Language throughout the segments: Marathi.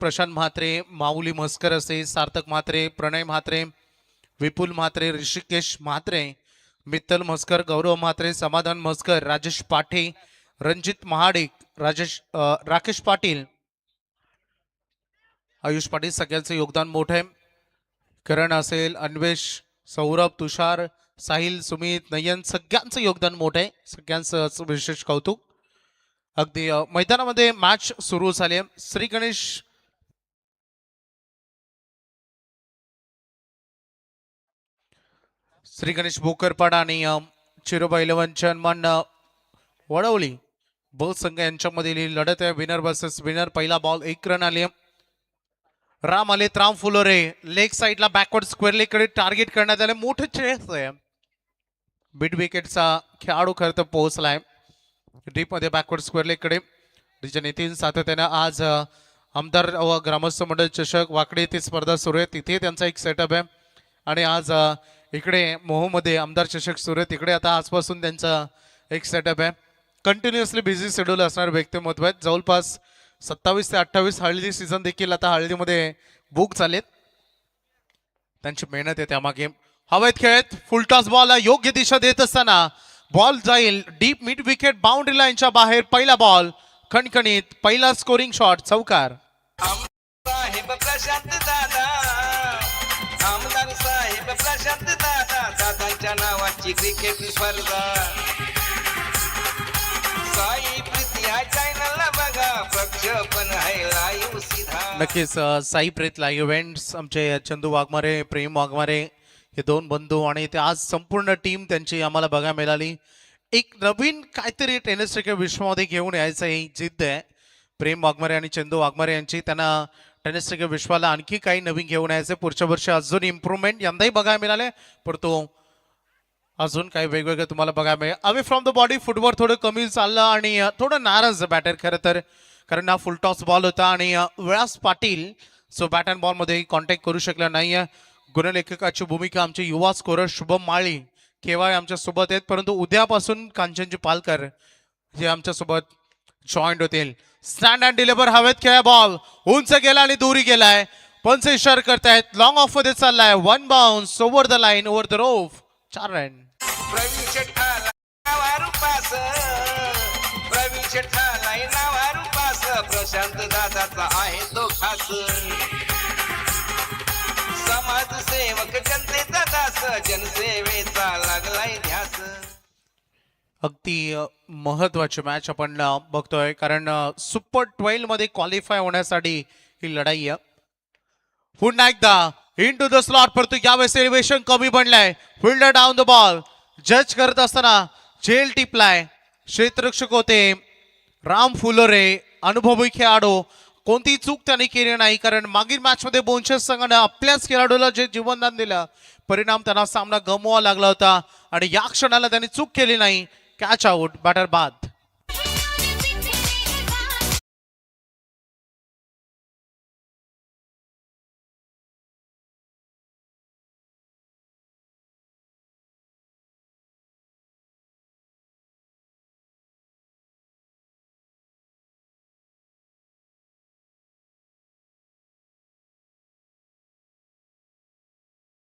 प्रशांत म्हात्रे, माऊली म्हस्कर असे, सार्थक म्हात्रे, प्रणय म्हात्रे, विपुल म्हात्रे, ऋषिकेश म्हात्रे, मित्तल म्हस्कर, गौरव म्हात्रे, समाधान म्हस्कर, राजेश पाठे, रणजित महाडिक, राकेश पाटील, आयुष पाटील सगळ्यांचं योगदान मोठं आहे. करण असेल, अन्वेष, सौरभ, तुषार, साहिल, सुमित, नयन सगळ्यांचं योगदान मोठं आहे. सगळ्यांचं विशेष कौतुक. अगदी मैदानामध्ये मॅच सुरू झाली. श्री गणेश भोकरपाड आणि चिरोबा इलेव्हन चेअरमन वडवली ब संघ यांच्यामधील ही लढत आहे. Winner versus winner. पहिला बॉल 1 रन आली. राम आले, राम फुलोरे लेग साइडला बॅकवर्ड स्क्वेअरली कडे टार्गेट करण्यात आले. मोठे चेस आहे. मिड विकेटचा खेळाडू खरं तर पोहोचलाय डीप मध्ये बॅकवर्ड स्क्वेअरली कडे. रिजन नितीन सातत्याने आज आमदार व ग्रामस्थ मंडळ चषक वाकडे ती स्पर्धा सुरू आहे. तिथे त्यांचा एक सेटअप आहे आणि आज इकडे मोहमध्ये आमदार चषक सुरू आहे. तिकडे आता आजपासून त्यांचा एक सेटअप आहे. कंटिन्युअसली बिझी शेड्यूल असणार व्यक्तिमत्व आहेत. जवळपास 27 ते 28 हळदी सीझन देखील आता हळदीमध्ये बुक झालेत. त्यांची मेहनत आहे त्यामागे. हवेत खेळत फुल टॉस बॉल योग्य दिशा देत असताना बॉल जाईल डीप मिड विकेट बाउंड्री लाईनच्या बाहेर. पहिला बॉल खणखणीत, पहिला स्कोरिंग शॉट चौकार. साहेब प्रशांत दादा, आमदार साहेब प्रशांत दादा, दादांच्या नावाची क्रिकेट स्पर्धा. साई प्रीती या चॅनलला बघा, प्रक्षेपण आहे लाईव्ह सीधा. नक्कीच साई प्रीत लाईव्ह इव्हेंट्स आमचे चंदू वाघमारे, प्रेम वाघमारे हे दोन बंधू आणि ते आज संपूर्ण टीम त्यांची आम्हाला बघायला मिळाली. एक नवीन काहीतरी टेनिस क्रिकेट विश्वामध्ये घेऊन यायचं ही जिद्द आहे प्रेम वाघमारे आणि चंदू वाघमारे यांची. त्यांना टेनिस क्रिकेट विश्वाला आणखी काही नवीन घेऊन यायचं. पुढच्या वर्षी अजून इम्प्रूव्हमेंट यंदाही बघायला मिळाले, परंतु अजून काही वेगवेगळं तुम्हाला बघायला मिळेल. Away from the body football थोडं कमी चाललं आणि थोडं नाराज बॅटर खरं तर, कारण हा फुल टॉस बॉल होता आणि विलास पाटील सो बॅट अँड बॉलमध्ये कॉन्टॅक्ट करू शकला नाही. गुणलेखकाची भूमिका आमचे युवा स्कोरर शुभम माळी केव्हा आमच्या सोबत आहेत, परंतु उद्यापासून कांचनजी पालकर जे आमच्या सोबत जॉईंट होतील. स्टँड अँड डिलिव्हर हवेत खेळा, बॉल उंच गेला आणि दूरी गेलाय. पंच इशारा करतायत लॉंग ऑफ मध्ये चाललाय. 1 bounce over the line over the roof. 4 run. Praveen शेठाला नावारू पास, प्रवीण शेठाला नावारू पास, प्रशांत दादाचा आहे तो खास. समाजसेवक जनतेचा दास, जनसेवेचा लागलाय ध्यास. अगदी महत्वाची मॅच आपण बघतोय, कारण सुपर 12 मध्ये क्वालिफाय होण्यासाठी ही लढाई आहे. पुन्हा एकदा इन टू द स्लॉट, परंतु यावेळेस एलिव्हेशन कमी बनलाय. फिल्डर डाऊन द बॉल जज करत असताना जेल टिपलाय. क्षेत्ररक्षक होते राम फुलोरे, अनुभवी खेळाडू. कोणती चूक त्यांनी केली नाही, कारण मागील मॅच मध्ये बोनशेस संघाने आपल्याच खेळाडूला जे जीवनदान दिलं, परिणाम त्यांना सामना गमवावा लागला होता आणि या क्षणाला त्यांनी चूक केली नाही. कॅच आउट, बॅटर बाद.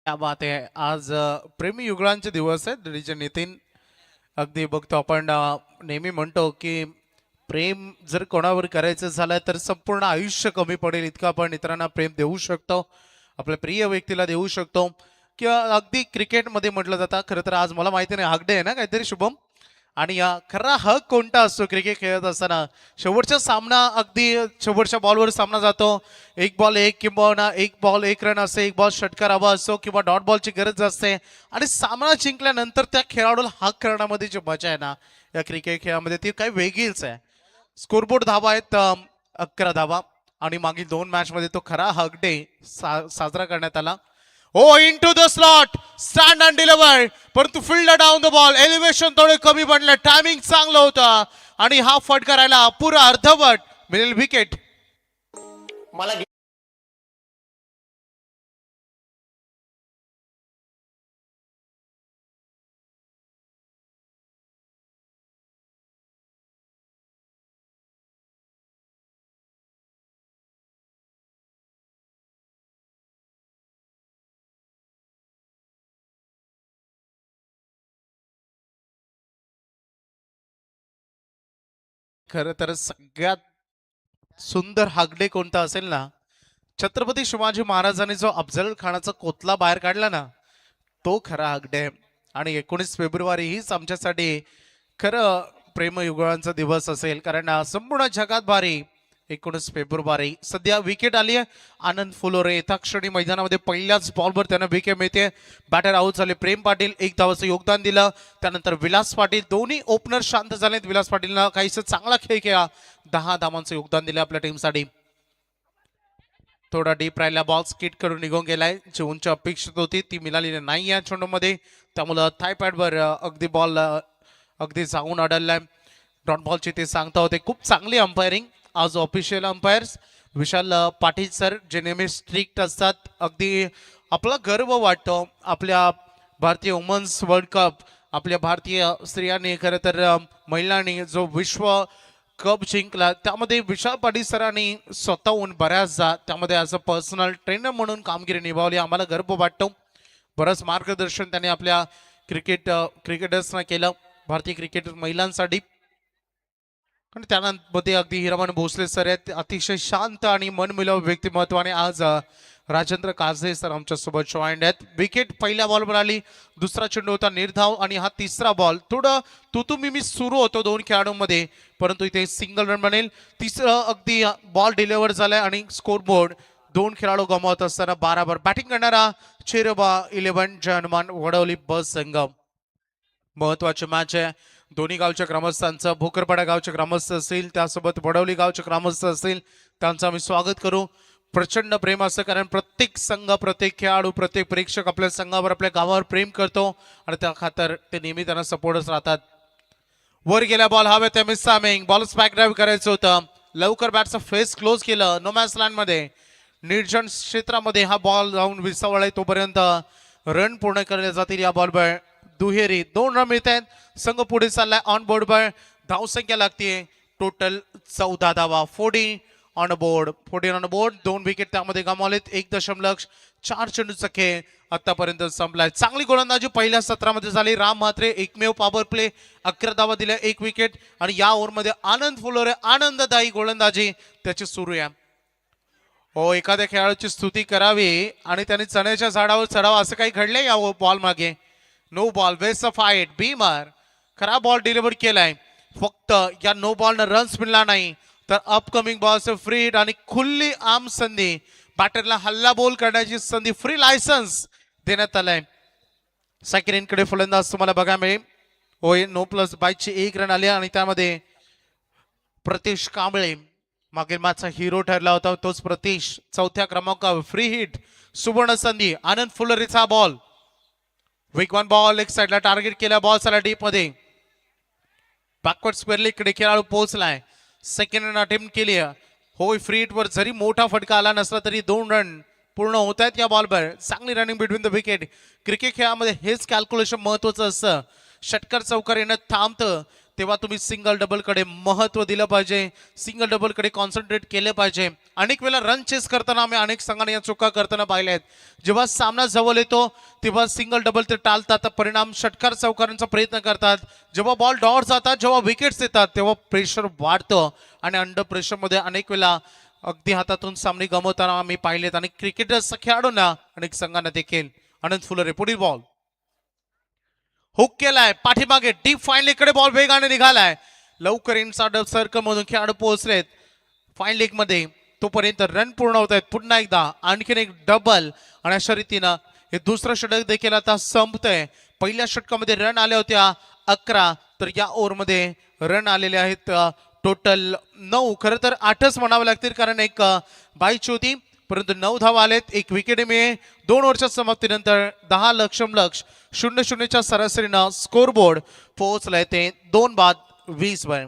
क्या बात आहे. आज प्रेमी युगळांचे दिवस आहेत. रिजन नितीन अगदी बघतो आपण नेहमी म्हणतो की प्रेम जर कोणावर करायचं झालं तर संपूर्ण आयुष्य कमी पडेल इतकं आपण इतरांना प्रेम देऊ शकतो, आपल्या प्रिय व्यक्तीला देऊ शकतो. किंवा अगदी क्रिकेटमध्ये म्हटलं जातं, खरं तर आज मला माहिती नाही हक डे आहे ना काहीतरी शुभम, आणि खरा हक कोणता असतो क्रिकेट खेळत असताना? शेवटचा सामना, अगदी शेवटच्या बॉलवर सामना जातो. 1 बॉल 1 किंवा 1 बॉल 1 रन असे, 1 बॉल षटकार हवा असतो किंवा डॉट बॉलची गरज असते, आणि सामना जिंकल्यानंतर त्या खेळाडूला हक करण्यामध्ये जी मजा आहे ना या क्रिकेट खेळामध्ये ती काही वेगळीच आहे. स्कोरबोर्ड धावा आहेत 11 धावा, आणि मागील 2 मॅच मध्ये तो खरा हक डे साजरा करण्यात आला. Oh into the slot, stand and deliver, परंतु fielder down the ball. Elevation थोडे कमी बनलं, टायमिंग चांगलं होतं आणि हा फटका राहिला पुरा अर्धवट मिडल विकेट. मला खरं तर सगळ्यात सुंदर हागडे कोणता असेल ना, छत्रपती शिवाजी महाराजांनी जो अफजल खानाचा कोतला बाहेर काढला ना, तो खरा हागडे आहे. आणि 19 फेब्रुवारी हीच आमच्यासाठी खरं प्रेमयुगळांचा दिवस असेल, कारण संपूर्ण जगात भारी 19 फेब्रुवारी. सध्या विकेट आली आहे आनंद फुलोरे येता क्षणी मैदानामध्ये पहिल्याच बॉलवर त्यांना विकेट मिळते. बॅटर आऊट झाले. प्रेम पाटील 1 धावाचं योगदान दिलं. त्यानंतर विलास पाटील, दोन्ही ओपनर शांत झालेत. विलास पाटीलनं काहीसं चांगला खेळ केला, 10 धावांचं योगदान दिलं आपल्या टीमसाठी. थोडा डीप राहिला, बॉल स्किट करून निघून गेलाय. जी उंच अपेक्षित होती ती मिळालेली नाही या चेंडूमध्ये. त्यामुळं थाय पॅडवर अगदी बॉल अगदी जाऊन अडललाय. डॉट बॉलची ते सांगता होते. खूप चांगली अंपायरिंग आज official umpires Vishal Patil sir, जे नेहमी स्ट्रिक्ट असतात. अगदी आपला गर्व वाटतो आपल्या भारतीय वुमन्स वर्ल्ड कप, आपल्या भारतीय स्त्रियांनी खरं तर महिलांनी जो विश्व कप जिंकला, त्यामध्ये विशाल पाटील सरांनी स्वतःहून बऱ्याचदा त्यामध्ये ॲज अ पर्सनल ट्रेनर म्हणून कामगिरी निभावली. आम्हाला गर्व वाटतो. बरंच मार्गदर्शन त्याने आपल्या क्रिकेटर्सना केलं, भारतीय क्रिकेट महिलांसाठी. आणि त्यानंतर अगदी हिरामन भोसले सर आहेत, अतिशय शांत आणि मनमिळावू व्यक्तिमत्वाने आज राजेंद्र काझे सर आमच्या सोबत जॉईंड आहेत. विकेट पहिल्या बॉलवर आली, दुसरा चेंडू होता निर्धाव आणि हा तिसरा बॉल. थोडं तुतुमिमी सुरू होतो दोन खेळाडूंमध्ये, परंतु इथे सिंगल रन बनेल. तिसरं अगदी बॉल डिलिव्हर झालाय आणि स्कोरबोर्ड 2 खेळाडू गमावत असताना बराबर बॅटिंग करणारा चेरोबा 11 जनमान वडवली बस संघम. महत्वाची मॅच आहे. दोन्ही गावच्या ग्रामस्थांचं, भोकरपाडा गावचे ग्रामस्थ असतील, त्यासोबत वडवली गावचे ग्रामस्थ असतील, त्यांचं आम्ही स्वागत करू. प्रचंड प्रेम असतं, कारण प्रत्येक संघ, प्रत्येक खेळाडू, प्रत्येक प्रेक्षक आपल्या संघावर, आपल्या गावावर प्रेम करतो आणि त्या खातर ते नेहमी त्यांना सपोर्टच राहतात. वर गेल्या बॉल हवे ते मिस सामिंग, बॉल स्पॅक ड्राईव्ह करायचं होतं. लवकर बॅटचं फेस क्लोज केलं. नो मॅच लँड मध्ये, निर्जन क्षेत्रामध्ये हा बॉल जाऊन विसावलाय. तोपर्यंत रन पूर्ण करले जातील. या बॉलवर दुहेरी 2 रन मिळत आहेत. संघ पुढे चाललाय ऑन बोर्डवर. धावसंख्या लागते टोटल 14 धावा. 40 on board, 40 on board. 2 wicket त्यामध्ये गमावलेत. 1.4 चेंडूचा खेळ आतापर्यंत संपलाय. चांगली गोलंदाजी पहिल्या सत्रामध्ये झाली. राम म्हात्रे एकमेव पॉवर प्ले, 11 धावा दिल्या, 1 विकेट. आणि या ओव्हरमध्ये आनंद फुलोरे आनंददायी गोलंदाजी त्याची सुरू आहे. हो, एखाद्या खेळाडूची स्तुती करावी आणि त्यांनी चण्याच्या झाडावर चढावं असं काही घडलंय या बॉल मागे. No ball, waist of fight, beamer खरा बॉल डिलिव्हर केलाय. फक्त या नो बॉलनं रन्स मिळणार नाही, तर अपकमिंग बॉल फ्री हिट आणि खुल्ली आम संधी, बॅटरला हल्ला बॉल करण्याची संधी, फ्री लायसन्स देण्यात आलाय. सेकंड फलंदाज तुम्हाला बघायला मिळेल. होय, नो प्लस बायची 1 रन आली आणि त्यामध्ये प्रतीश कांबळे मागील मॅचचा हिरो ठरला होता. तोच प्रतीश चौथ्या क्रमांकावर. फ्री हिट, सुवर्ण संधी, आनंद फुलरीचा बॉल. वेगवान बॉल एक साइडला टार्गेट केला. बॉल चला डीप मध्ये, बॅकवर्ड स्क्वेअरली इकडे खेळाडू पोहोचलाय. सेकंड रन अटेम्प्ट केली. होय, फ्री हिट वर जरी मोठा फटका आला नसला तरी 2 रन पूर्ण होत आहेत या बॉलवर. चांगली running between the wicket. Cricket खेळामध्ये हेच कॅल्क्युलेशन महत्वाचं असतं. षटकार चौकार येणं थांबतं तेव्हा तुम्ही सिंगल डबल कडे महत्व दिलं पाहिजे, सिंगल डबल कडे कॉन्सन्ट्रेट केले पाहिजे. अनेक वेळा रन चेस करताना आम्ही अनेक संघाने या चुका करताना पाहिल्या आहेत. जेव्हा सामना जवळ येतो तेव्हा सिंगल डबल ते टाळतात, परिणाम षटकार चौकारांचा प्रयत्न करतात. जेव्हा बॉल डॉट जातात, जेव्हा विकेट्स येतात, तेव्हा प्रेशर वाढतं आणि अंडर प्रेशरमध्ये अनेक वेळा अगदी हातातून सामने गमवताना आम्ही पाहिलेत. आणि क्रिकेटर्स खेळाडूंना अनेक संघांना देखील. आनंद फुलरे पुढील बॉल हुक केलाय पाठीमागे, डीप फाईन कडे बॉल वेगाने निघालाय. लवकर इनसाइड सर्कल मधून खेळाडू पोहोचलेत फाईन लेग मध्ये. तोपर्यंत रन पूर्ण होत आहेत. पुन्हा एकदा आणखीन एक डबल आणि अशा रीतीनं हे दुसरं षटक देखील आता संपतंय. पहिल्या षटकामध्ये रन आल्या होत्या 11, तर या ओव्हरमध्ये रन आलेले आहेत टोटल 9. खरं तर 8च म्हणावं लागतील, कारण एक बाईची होती, परंतु 9 धावा आलेत. 1 विकेट मिळे. 2 ओव्हरच्या समाप्तीनंतर 10 लक्ष 0-0च्या सरासरीनं स्कोरबोर्ड पोहोचलाय ते 2 बाद 20 वर.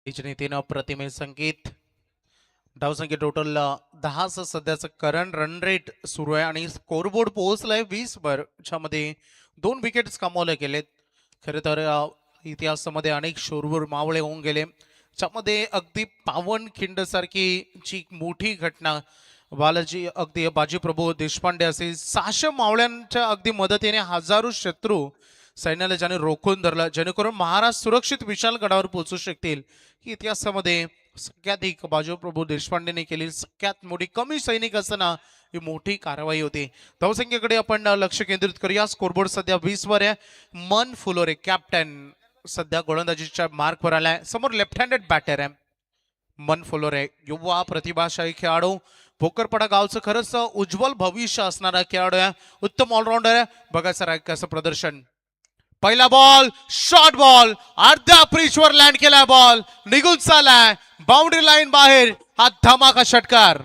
नितीन प्रतिमे संकेत धावसंख्या टोटल 10 सध्याचं करंट रन रेट सुरू आहे आणि स्कोरबोर्ड पोहोचलाय 20 वर, ज्यामध्ये 2 विकेट्स कमावले गेलेत. खरे तर इतिहासामध्ये अनेक शूरवीर मावळे होऊन गेले, ज्यामध्ये अगदी पावनखिंड सारखी जी मोठी घटना बालाजी अगदी बाजीप्रभू देशपांडे असेल 600 मावळ्यांच्या अगदी मदतीने हजारो शत्रू सैन्याला ज्याने रोखून धरलं, जेणेकरून महाराज सुरक्षित विशालगडावर पोहोचू शकतील. ही इतिहासामध्ये सगळ्याधिक बाजीप्रभू देशपांडेने केलेली सगळ्यात मोठी कमी सैनिक असताना ही मोठी कारवाई होती. धावसंख्येकडे आपण लक्ष केंद्रित करूया. स्कोरबोर्ड सध्या 20 वर आहे. मन फुलोरे कॅप्टन सध्या गोलंदाजीच्या मार्कवर आलाय. समोर लेफ्ट हँडेड बॅटर आहे मन फुलोरे, युवा प्रतिभाशाली खेळाडू, भोकरपडा गावचं खरंच उज्ज्वल भविष्य असणारा खेळाडू आहे. उत्तम ऑलराऊंडर आहे. बघा सर कसं प्रदर्शन. पहिला बॉल शॉर्ट बॉल अर्ध्या पिचवर लँड केलाय, बॉल निघून चाललाय बाउंड्री लाईन बाहेर. हा धमाका षटकार.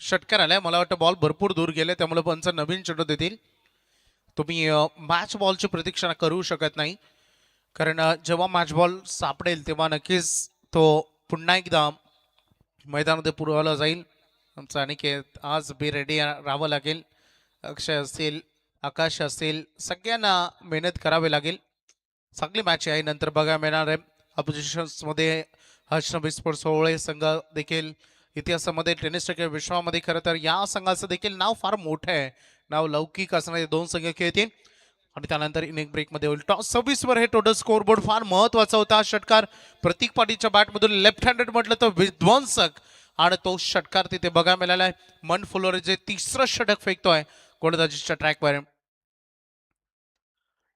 षटकार आलाय. मला वाटतं बॉल भरपूर दूर गेले, त्यामुळे पंच नवीन चेंडू देतील. तुम्ही मॅच बॉलची प्रतीक्षा करू शकत नाही, कारण जेव्हा मॅच बॉल सापडेल तेव्हा नक्कीच तो पुन्हा एकदा मैदानामध्ये पुरवला जाईल. आमचा अनिकेत आज बी रेडी राहावं लागेल. अक्षय असेल, आकाश असेल, सगळ्यांना मेहनत करावी लागेल. चांगली मॅच आहे. नंतर बघायला मिळणार आहे अपोजिशन्समध्ये हर्षनबी स्पोर्ट्स होळे संघ देखील इतिहासामध्ये टेनिस क्रिकेट विश्वामध्ये खरं तर या संघाचं देखील नाव फार मोठं आहे. नाव लौकिक असणारे 2 संघ खेळतील आणि त्यानंतर इनिंग ब्रेकमध्ये होईल टॉस. 26 वर हे टोटल स्कोरबोर्ड फार महत्वाचा होता. षटकार प्रतीक पाटीलच्या बॅटमधून लेफ्ट हँडेड म्हटलं तर विध्वंसक, आणि तो षटकार तिथे बघायला मिळाला आहे. मन फुलोरे जे तिसरं षटक फेकतोय गोलंदाजीच्या ट्रॅकवर.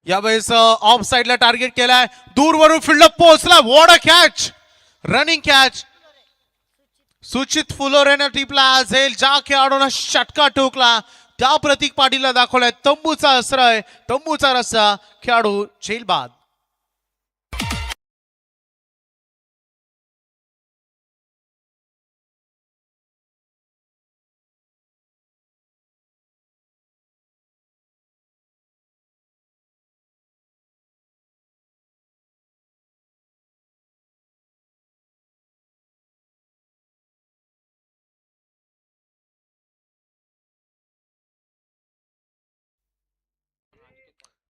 यावेळेस ऑफ साइडला टार्गेट केलाय, दूरवरून फील्डर पोहोचला. What a catch, running catch. सुचित फुलोरेने टिपला असेल. ज्या खेळाडूंना षटका ठोकला त्या प्रतीक पाटीलला दाखवलाय तंबूचा आश्रय, तंबूचा रस्ता. खेळाडू जेलबाद.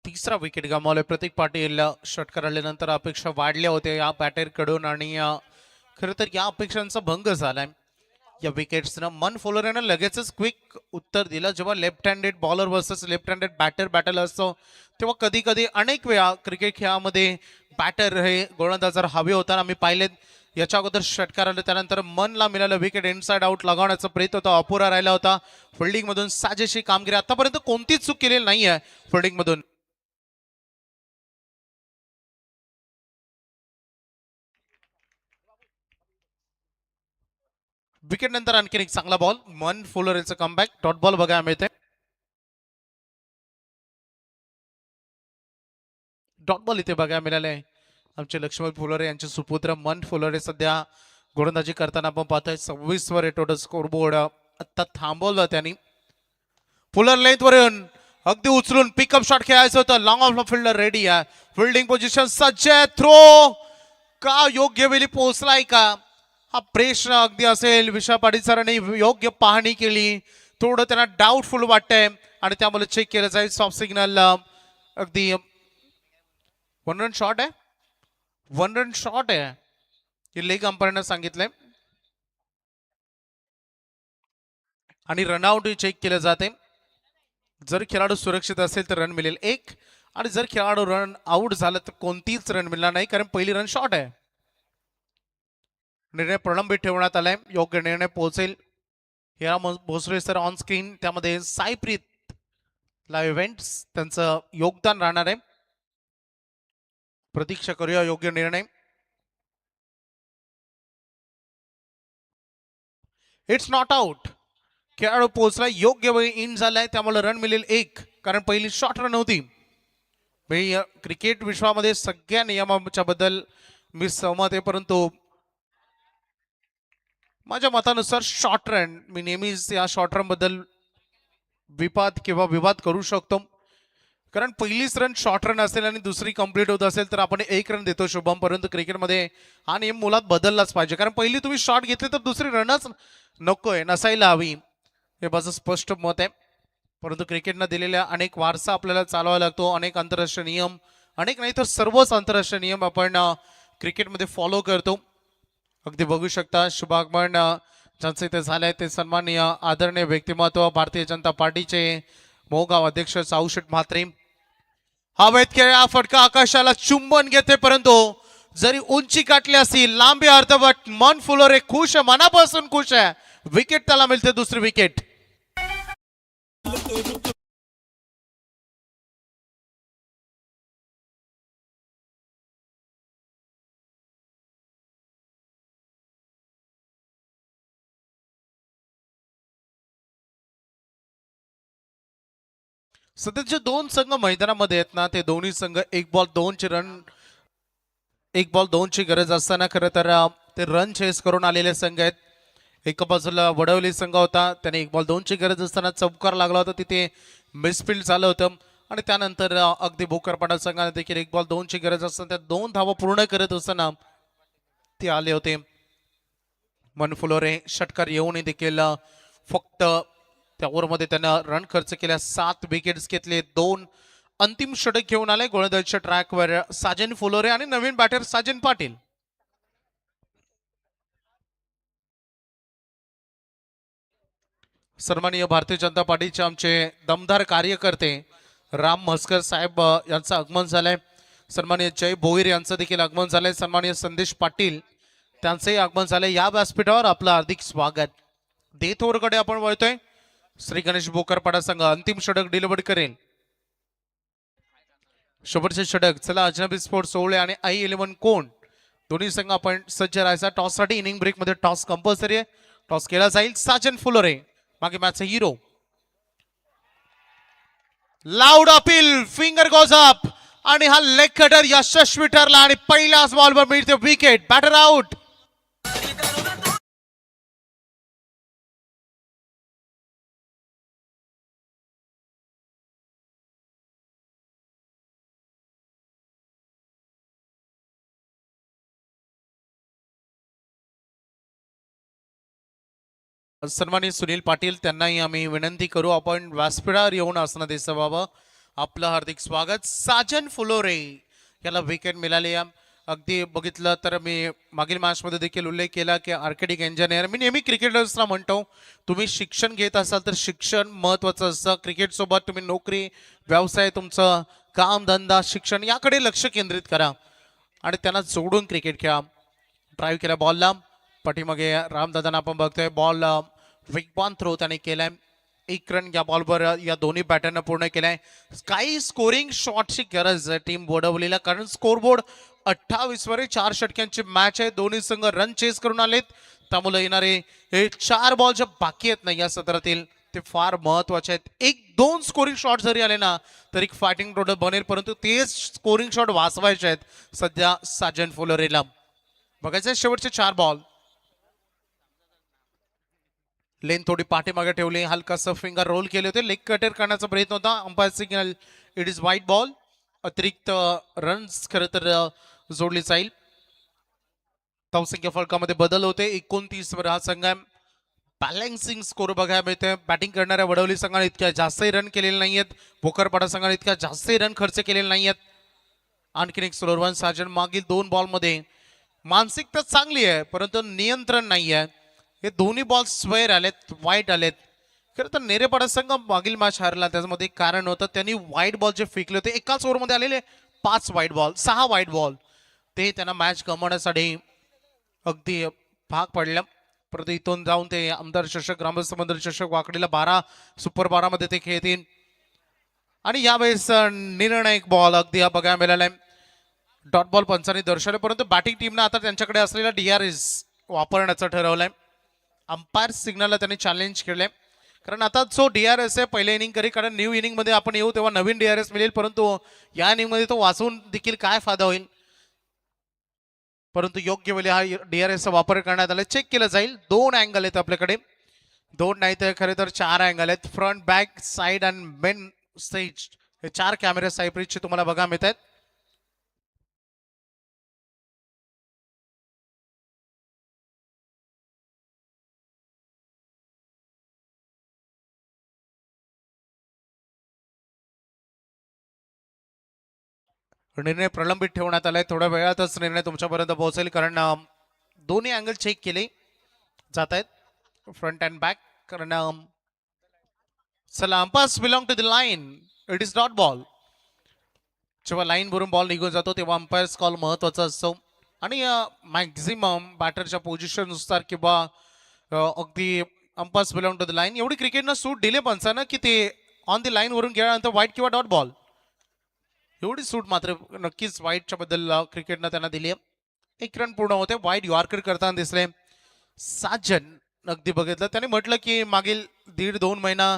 तिसरा विकेट गमावलाय प्रतीक पाटील. षटकार आल्यानंतर अपेक्षा वाढल्या होत्या या बॅटरकडून, आणि खरं तर या अपेक्षांचा भंग झालाय या विकेट्सनं. मन फुलोरेनं लगेचच क्विक उत्तर दिलं. जेव्हा left handed bowler versus left handed battle असतो तेव्हा कधी कधी अनेक वेळा क्रिकेट खेळामध्ये बॅटर हे गोलंदाजाला हवे होताना आम्ही पाहिलेत. याच्या अगोदर षटकार आलं, त्यानंतर मनला मिळालं विकेट. इनसाइड आउट लगावण्याचा प्रयत्न होता, अपुरा राहिला होता. फिल्डिंग मधून साजेशी कामगिरी, आतापर्यंत कोणतीच चूक केलेली नाहीये फिल्डिंग मधून. विकेट नंतर आणखी एक चांगला बॉल, मन फुलोरेचं कमबॅक. डॉट बॉल बघायला मिळते. डॉट बॉल इथे बघायला मिळाले. आमचे लक्ष्मण फुलोरे यांचे सुपुत्र मन फुलोरे सध्या गोलंदाजी करताना आपण पाहतोय. 26 वर टोटल स्कोरबोर्ड. आता थांबवलं त्यांनी. फुलर लेंथ वरून अगदी उचलून पिकअप शॉट खेळायचं होतं. लॉंग ऑफ फिल्डर रेडी आहे. फिल्डिंग पोझिशन सज्ज आहे. थ्रो का योग्य वेळी पोहोचलाय का, हा प्रश्न अगदी असेल. विशाल पाटील सरांनी योग्य पाहणी केली. थोडं त्यांना डाऊटफुल वाटतंय आणि त्यामुळे चेक केलं जाईल. सॉफ्ट सिग्नल अगदी 1 रन शॉट आहे. 1 रन शॉट आहे हे लेग अंपायरनं सांगितलंय आणि रनआउट चेक केलं जाते. जर खेळाडू सुरक्षित असेल तर रन मिळेल 1, आणि जर खेळाडू रन आउट झाला तर कोणतीच रन मिळणार नाही, कारण पहिली रन शॉट आहे. निर्णय प्रलंबित ठेवण्यात आलाय. योग्य निर्णय पोहोचेल. हिरा भोसले सर ऑन स्क्रीन, त्यामध्ये साईप्रीत लाईव्ह इव्हेंट्स त्यांचं योगदान राहणार आहे. प्रतीक्षा करूया योग्य निर्णय. It's not out. खेळाडू पोहोचला, योग्य वेळी इन झालाय, त्यामुळे रन मिळेल 1, कारण पहिली शॉर्ट रन होती. मी क्रिकेट विश्वामध्ये सगळ्या नियमांच्या बद्दल मी सहमत आहे, परंतु माझ्या मतानुसार शॉर्ट रन, मी नेहमीच या शॉर्ट रन बद्दल विवाद किंवा विवाद करू शकतो. कारण पहिलीच रन शॉर्ट रन असेल आणि दुसरी कंप्लीट होत असेल तर आपण एक रन देतो शुभम, परंतु क्रिकेटमध्ये हा नियम मुळात बदललाच पाहिजे. कारण पहिली तुम्ही शॉट घेतली तर दुसरी रनच नकोय, नसायला हवी, हे माझं स्पष्ट मत आहे. परंतु क्रिकेटनं दिलेल्या अनेक वारसा आपल्याला चालवावा लागतो, अनेक आंतरराष्ट्रीय नियम, अनेक नाही तर सर्वच आंतरराष्ट्रीय नियम आपण क्रिकेटमध्ये फॉलो करतो. अगदी बघू शकता शुभागमन ज्यांचे ते झाले ते सन्माननीय आदरणीय व्यक्तिमत्व भारतीय जनता पार्टीचे मोहगाव अध्यक्ष साऊशेठ म्हात्रे. हवेत खेळा फटका आकाशाला चुंबन घेते, परंतु जरी उंची गाठली असतील, लांबी अर्धवट, मन फुलोरे खुश आहे, मनापासून खुश आहे. विकेट त्याला मिळते, दुसरी विकेट. सध्याचे दोन संघ मैदानामध्ये आहेत ना, ते दोन्ही संघ एक बॉल दोनची गरज असताना खरं तर ते रन चेस करून आलेले संघ आहेत. एका बाजूला वडवली संघ होता, त्याने एक बॉल दोनची गरज असताना चौकार लागला होता, तिथे मिसफिल्ड झालं होतं. आणि त्यानंतर अगदी भोकरपाडा संघाने देखील एक बॉल दोनची गरज असताना त्या दोन धावा पूर्ण करत असताना ते आले होते. मनफुलोरे षटकार येऊनही देखील फक्त त्या ओव्हरमध्ये त्यानं रन खर्च केल्या, 7 विकेट्स घेतले, 2 अंतिम षटक घेऊन आले गोलंदाजीच्या ट्रॅकवर साजन फुलोरे आणि नवीन बॅटर साजन पाटील. सन्माननीय भारतीय जनता पार्टीचे आमचे दमदार कार्यकर्ते राम म्हसकर साहेब यांचं आगमन झालंय. सन्माननीय जय भोईर यांचं देखील आगमन झालंय. सन्माननीय संदेश पाटील त्यांचंही आगमन झालंय. या व्यासपीठावर आपलं हार्दिक स्वागत. देत ओव्हरकडे आपण वळतोय. श्री गणेश भोकरपाडा संघ अंतिम षटक डिलिव्हर करेल. शेवटचे षटक. चला अजनबी स्पोर्ट्स सोहळे आणि i11 कोण दोन्ही संघ आपण सज्ज राहायचा. टॉस साठी इनिंग ब्रेक मध्ये टॉस कंपल्सरी आहे. टॉस केला जाईल. साजन फुलोरे मागे मॅचचा hero. Loud appeal, finger goes up आणि हा लेग कटर यशस्वी ठरला आणि पहिल्याच बॉलवर मिळते विकेट. Batter out. सन्मानित सुनील पाटील त्यांनाही आम्ही विनंती करू आपण व्यासपीठावर येऊन असणं दिसावं. आपलं हार्दिक स्वागत. साजन फुलोरे याला विकेट मिळाली. अगदी बघितलं तर मी मागील मॅचमध्ये देखील उल्लेख केला की आर्किटेक्ट इंजिनियर, मी नेहमी क्रिकेटर्सना म्हणतो तुम्ही शिक्षण घेत असाल तर शिक्षण महत्त्वाचं असतं. क्रिकेटसोबत तुम्ही नोकरी, व्यवसाय, तुमचं काम, धंदा, शिक्षण याकडे लक्ष केंद्रित करा आणि त्यांना जोडून क्रिकेट खेळा. ड्राईव्ह केला बॉलला, पाठीमागे रामदादांना आपण बघतोय. बॉल वेगवान थ्रो त्याने केलाय. 1 रन या बॉलवर या दोन्ही बॅटरनं पूर्ण केलाय. काही स्कोरिंग शॉटची गरज आहे टीम बोडवलीला, कारण स्कोरबोर्ड 28 वर 4 षटक्यांची मॅच आहे. दोन्ही संघ रन चेस करून आलेत, त्यामुळे येणारे हे 4 बॉल जे बाकी आहेत ना या सत्रातील ते फार महत्वाचे आहेत. 1-2 स्कोरिंग शॉट जरी आले ना तर एक फायटिंग टोटल बनेल, परंतु तेच स्कोरिंग शॉट वाचवायचे आहेत सध्या साजन फुलोरेला. बघायचं शेवटचे 4 बॉल. लेन थोडी पाठीमागे ठेवली, हलकासा फिंगर रोल केले होते, लेग कटर करण्याचा प्रयत्न होता. Umpire signal it is white ball. अतिरिक्त रन्स खरं तर जोडली जाईल. धावसंख्या फलकामध्ये बदल होते. 29 वर हा संघ बॅलन्सिंग स्कोर बघायला मिळते. बॅटिंग करणाऱ्या वडवली संघाने इतक्या जास्तही रन केलेले नाहीयेत, भोकरपाडा संघाने इतक्या जास्तही रन खर्च केलेले नाहीयेत. आणखीन एक स्लोअर वन. साजन मागील 2 बॉलमध्ये मानसिकता चांगली आहे परंतु नियंत्रण नाही आहे. हे दोन्ही बॉल स्क्वेअर आलेत, वाईट आलेत. खरं तर नेरेपाडा संघ मागील मॅच हारला, त्याच्यामध्ये कारण होतं त्यांनी वाईट बॉल जे फेकले होते. एकाच ओव्हरमध्ये आलेले 5 वाईट बॉल, 6 वाईट बॉल, ते त्यांना मॅच गमावण्यासाठी अगदी भाग पडलं. परंतु इथून जाऊन ते आमदार चषक, ग्रामस्थ मंदिर चषक वाकडीला 12 सुपर 12 मध्ये ते खेळतील. आणि यावेळेस निर्णायक बॉल अगदी हा बघायला मिळालाय. डॉट बॉल पंचांनी दर्शवले, परंतु बॅटिंग टीमनं आता त्यांच्याकडे असलेला DRS वापरण्याचं ठरवलंय. अंपायर सिग्नलला त्यांनी चॅलेंज केलंय, कारण आता जो DRS आहे पहिल्या इनिंग करी, कारण न्यू इनिंग मध्ये आपण येऊ तेव्हा नवीन DRS मिळेल, परंतु या इनिंग मध्ये तो वाचून देखील काय फायदा होईल. परंतु योग्य वेळी हा DRS चा वापर करण्यात आला. चेक केलं जाईल. 2 अँगल आहेत आपल्याकडे, 2 नाही तर खरे तर 4 अँगल आहेत. Front, back, side and main stage हे 4 कॅमेरे सायप्रिसचे तुम्हाला बघा मिळत आहेत. निर्णय प्रलंबित ठेवण्यात आलाय. थोड्या वेळातच निर्णय तुमच्यापर्यंत पोहोचेल, कारण दोन्ही अँगल चेक केले जात आहेत, फ्रंट अँड बॅक. कारण चला, umpires belong to the line, it is not ball. जेव्हा लाईन वरून बॉल निघून जातो तेव्हा अंपायर्स कॉल महत्वाचा असतो. आणि मॅक्झिमम बॅटरच्या पोझिशन नुसार किंवा अगदी umpires belong to the line एवढी क्रिकेटनं सूट दिले पंचानं की ते ऑन द लाईन वरून गेल्यानंतर वाईट किंवा डॉट बॉल एवढी सूट मात्र नक्कीच वाईटच्या बद्दल क्रिकेटनं त्यांना दिली आहे. 1 रन पूर्ण होते. वाईट यॉर्कर करताना दिसले साजन. अगदी बघितलं त्याने म्हटलं की मागील 1.5-2 महिना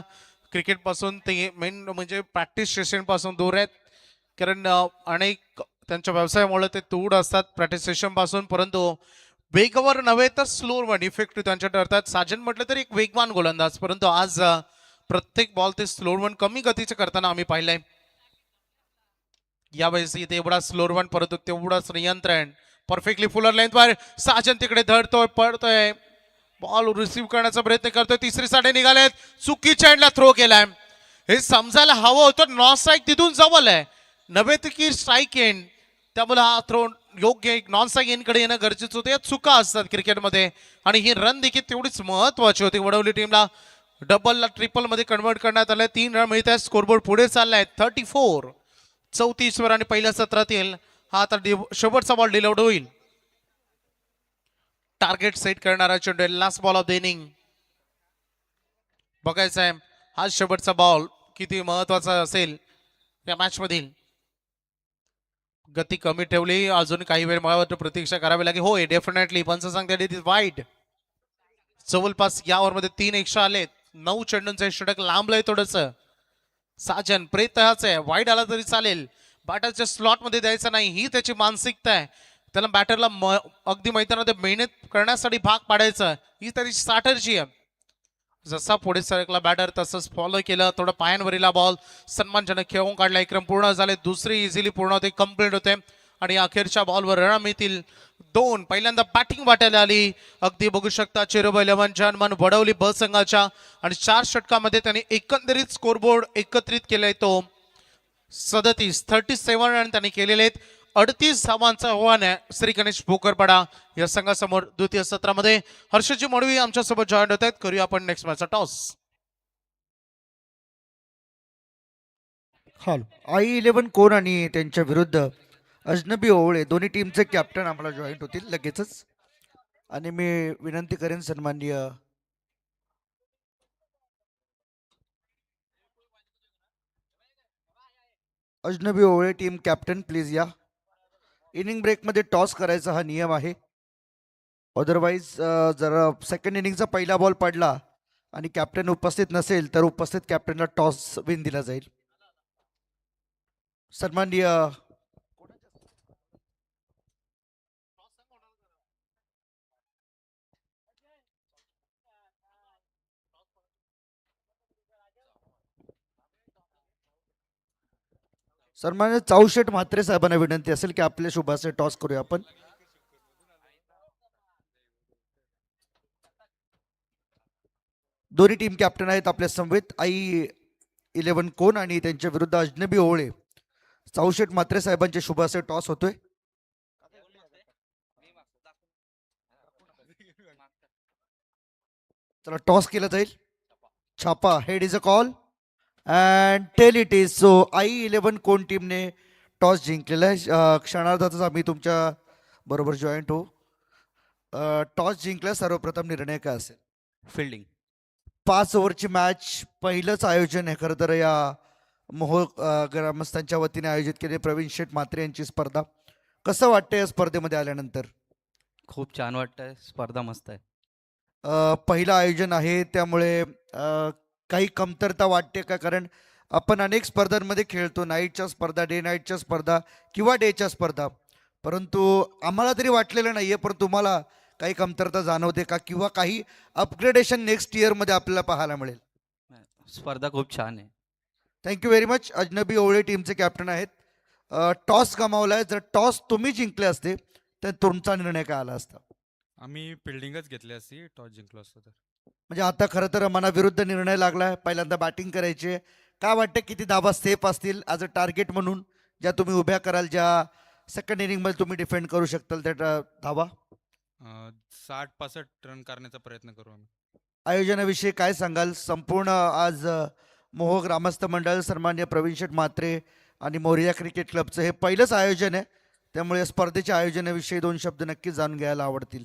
क्रिकेट पासून ते मेन म्हणजे प्रॅक्टिस सेशन पासून दूर आहेत, कारण अनेक त्यांच्या व्यवसायामुळे ते दूर असतात प्रॅक्टिस सेशन पासून. परंतु वेगावर नव्हे तर स्लोवर इफेक्टिव्ह त्यांच्या ठरतात. साजन म्हटलं तर एक वेगवान गोलंदाज, परंतु आज प्रत्येक बॉल ते स्लोवर कमी गतीचे करताना आम्ही पाहिलंय. यावेळेस इथे एवढा स्लोअर वन, परंतु तेवढाच नियंत्रण. परफेक्टली फुलर लेंथवर साजन तिकडे धडतोय, पडतोय, बॉल रिसीव्ह करण्याचा प्रयत्न करतोय. तिसरी साडे निघालेत, चुकीच्या एंडला थ्रो केलाय. हे समजायला हवं होतं नॉन स्ट्राईक तिथून जवळ आहे, नव्हे की स्ट्राईक एंड. त्यामुळे हा थ्रो योग्य नॉन स्ट्राईक एंड कडे येणं गरजेचं होतं. या चुका असतात क्रिकेटमध्ये, आणि ही रन देखील तेवढीच महत्वाची होती. वडवली टीमला डबलला ट्रिपल मध्ये कन्वर्ट करण्यात आलंय. 3 रन मिळत आहेत. स्कोरबोर्ड पुढे चाललाय 34. 34 वर आणि पहिल्या सत्रातील हा आता शेवटचा बॉल डिलिव्हर्ड होईल. टार्गेट सेट करणारा चेंडू, last ball of the inning. बघायचा आहे हा शेवटचा बॉल किती महत्वाचा असेल या मॅच मधील. गती कमी ठेवली, अजून काही वेळ मला वाटतं प्रतीक्षा करावी लागेल. होय, डेफिनेटली पंच सांगते इट इज वाईड. जवळपास या ओव्हरमध्ये 3 एक्स्ट्रा आलेत. 9 चेंडूंचे षटक लांबलंय थोडस. साजन प्रयत्न हाच आहे, वाईड आला तरी चालेल, बॅटरच्या स्लॉट मध्ये द्यायचं नाही, ही त्याची मानसिकता आहे. त्याला बॅटरला अगदी मैदानामध्ये मेहनत करण्यासाठी भाग पाडायचं, ही त्याची स्ट्रॅटर्जी आहे. जसा पुढे सरकला बॅटर तसंच फॉलो केलं. थोडं पायांवरील बॉल सन्मानजनक खेळून काढला. 1 रन पूर्ण झाले. दुसरी इझिली पूर्ण होते, कम्प्लीट होते, आणि अखेरच्या बॉलवर रन मिळतील 2. पहिल्यांदा बॅटिंग वाटायला आली. अगदी बघू शकता चिरोबा 11 जनमन वडवली ब संघाच्या, आणि 4 षटकामध्ये त्यांनी एकंदरीत स्कोरबोर्ड एकत्रित केलाय तो 37 रन त्यांनी केलेले आहेत. 38 धावांचं आव्हान आहे श्री गणेश भोकरपाडा या संघासमोर. द्वितीय सत्रामध्ये हर्षजी मडवी आमच्यासोबत जॉईन होत आहेत. करूया आपण नेक्स्ट मॅचचा टॉस. हॉल I-11 कोण आणि त्यांच्या विरुद्ध अजनबी ओवळे दोन्ही टीमचे कॅप्टन आम्हाला जॉईंट होतील लगेचच. आणि मी विनंती करेन सन्माननीय अजनबी ओवळे टीम कॅप्टन प्लीज या. इनिंग ब्रेकमध्ये टॉस करायचा हा नियम आहे. अदरवाईज जर सेकंड इनिंगचा पहिला बॉल पडला आणि कॅप्टन उपस्थित नसेल तर उपस्थित कॅप्टनला टॉस विन दिला जाईल. सन्माननीय सन्मान्य चाऊशेठ म्हात्रे साहेबांना विनंती असेल की आपल्या शुभाचे टॉस करूया आपण. दोन्ही टीम कॅप्टन आहेत आपल्या समवेत I-11 कोण आणि त्यांच्या विरुद्ध अजनबी ओवळे. चाऊशेठ म्हात्रे साहेबांच्या शुभाचे टॉस होतोय. चला टॉस केला जाईल. छापा head is a call and tail it is. So I-11 कोण टीमने टॉस जिंकलेला आहे. क्षणार्धातच आम्ही तुमच्या बरोबर जॉईंट होऊ. टॉस जिंकला, सर्वप्रथम निर्णय काय असेल? फिल्डिंग. 5 ओव्हरची मॅच, पहिलंच आयोजन आहे खरं तर या मोहोळ ग्रामस्थांच्या वतीने आयोजित केले प्रवीण शेठ म्हात्रे यांची स्पर्धा. कसं वाटतंय या स्पर्धेमध्ये आल्यानंतर? खूप छान वाटतंय, स्पर्धा मस्त आहे. पहिलं आयोजन आहे त्यामुळे काही कमतरता वाटते का? कारण आपण अनेक स्पर्धांमध्ये खेळतो, नाईटच्या स्पर्धा, डे नाईटच्या स्पर्धा किंवा डेच्या स्पर्धा, परंतु आम्हाला तरी वाटलेलं नाही आहे, पण तुम्हाला काही कमतरता जाणवते का? किंवा काही अपग्रेडेशन नेक्स्ट इयरमध्ये आपल्याला पाहायला मिळेल? स्पर्धा खूप छान आहे. Thank you very much. अजनबी ओवळे टीमचे कॅप्टन आहेत. टॉस गमावलाय, जर टॉस तुम्ही जिंकले असते तर तुमचा निर्णय काय आला असता? आम्ही फिल्डिंगच घेतली असती टॉस जिंकलो असतो तर. म्हणजे आता खरं तर मनाविरुद्ध निर्णय लागलाय, पहिल्यांदा बॅटिंग करायची आहे. काय वाटतं किती धाबा सेफ असतील ॲज अ टार्गेट म्हणून, ज्या तुम्ही उभ्या कराल, ज्या सेकंड इनिंगमध्ये तुम्ही डिफेंड करू शकताल त्या धाबा? 60-65 रन करण्याचा प्रयत्न करू आम्ही. आयोजनाविषयी काय सांगाल? संपूर्ण आज मोहो ग्रामस्थ मंडळ, सन्मान्य प्रवीण शेठ म्हात्रे आणि मोरिया क्रिकेट क्लबचं हे पहिलंच आयोजन आहे, त्यामुळे या स्पर्धेच्या आयोजनाविषयी 2 शब्द नक्की जाणून घ्यायला आवडतील.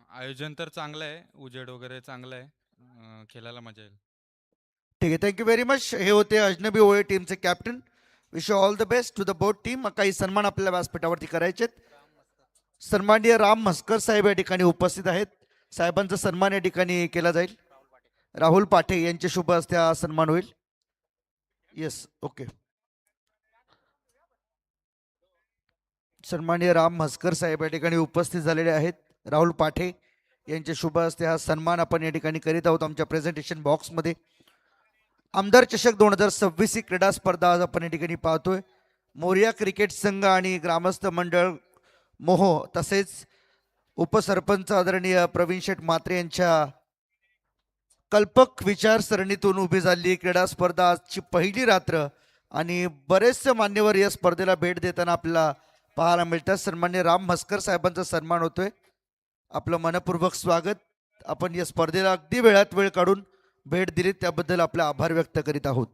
आयोजन तर चांगलं आहे, उजेड वगैरे चांगलं आहे, खेळायला मजा येईल. ठीक आहे, थँक्यू व्हेरी मच. हे होते अजनबी ओळे टीमचे captain. Wish you all the best to the both team. काही सन्मान आपल्याला व्यासपीठावरती करायचे आहेत. सन्माननीय राम म्हस्कर साहेब या ठिकाणी उपस्थित आहेत. साहेबांचा सन्मान या ठिकाणी केला जाईल. राहुल पाठे यांच्या शुभ हस्ते हा सन्मान होईल. Yes, okay. सन्माननीय राम म्हस्कर साहेब या ठिकाणी उपस्थित झालेले आहेत. राहुल पाठे यांच्या शुभ हस्ते हा सन्मान आपण या ठिकाणी करीत आहोत आमच्या प्रेझेंटेशन बॉक्समध्ये. आमदार चषक 2026 ही क्रीडा स्पर्धा आज आपण या ठिकाणी पाहतोय. मोरिया क्रिकेट संघ आणि ग्रामस्थ मंडळ मोहो तसेच उपसरपंच आदरणीय प्रवीण शेठ म्हात्रे यांच्या कल्पक विचारसरणीतून उभी झालेली क्रीडा स्पर्धा आजची पहिली रात्र आणि बरेचसे मान्यवर या स्पर्धेला भेट देताना आपल्याला पाहायला मिळतात. सन्मान्य राम म्हस्कर साहेबांचा सन्मान होतोय. आपलं मनपूर्वक स्वागत. आपण या स्पर्धेला अगदी वेळात वेळ काढून भेट दिली त्याबद्दल आपले आभार व्यक्त करीत आहोत.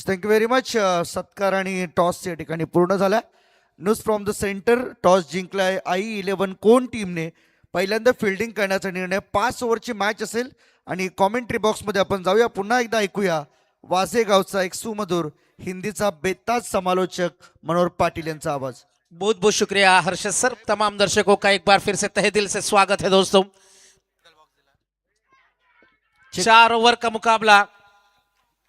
Thank you very much. सत्कार आणि टॉस या ठिकाणी पूर्ण झाला. News from the centre. Toss जिंकलाय I-11 कोण टीमने. पहिल्यांदा फिल्डिंग करण्याचा निर्णय. 5 ओव्हरची मॅच असेल आणि कॉमेंट्री बॉक्समध्ये आपण जाऊया. पुन्हा एकदा ऐकूया वासेगावचा एक सुमधुर हिंदीचा बेताज समालोचक मनोहर पाटिल यांचा आवाज. बहुत बहुत शुक्रिया हर्षद सर. तमाम दर्शकों का एक बार फिर से तहे दिल से स्वागत है दोस्तों. 4 ओवर का मुकाबला,